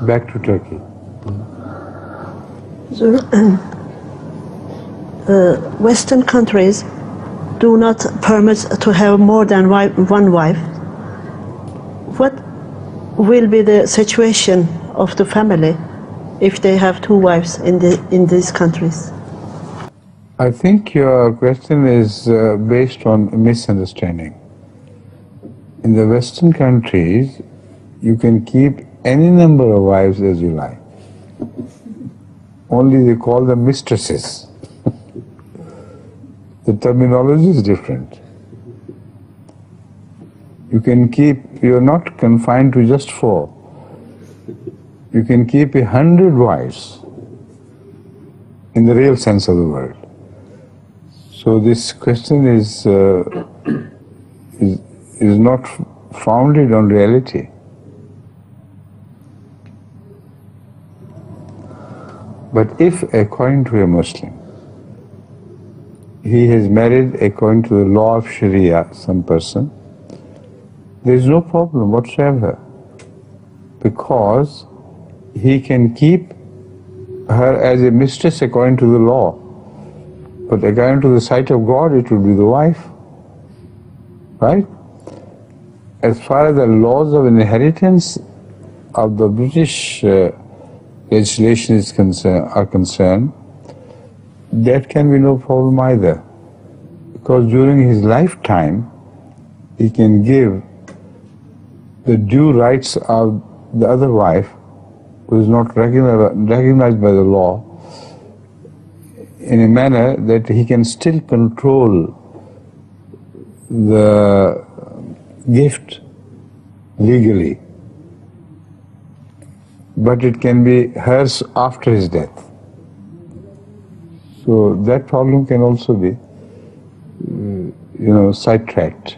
back to Turkey. So, Western countries do not permit to have more than one wife. What will be the situation of the family if they have two wives in these countries? I think your question is based on a misunderstanding. In the Western countries, you can keep any number of wives as you like. Only they call them mistresses. The terminology is different. You can keep, you're not confined to just 4. You can keep 100 wives in the real sense of the word. So this question is not founded on reality. But if, according to a Muslim, he has married according to the law of Sharia some person, there is no problem whatsoever, because he can keep her as a mistress according to the law, but according to the sight of God it would be the wife, right? As far as the laws of inheritance of the British legislation are concerned, that can be no problem either, because during his lifetime he can give the due rights of the other wife, who is not recognized by the law, in a manner that he can still control the gift legally, but it can be hers after his death. So that problem can also be, sidetracked.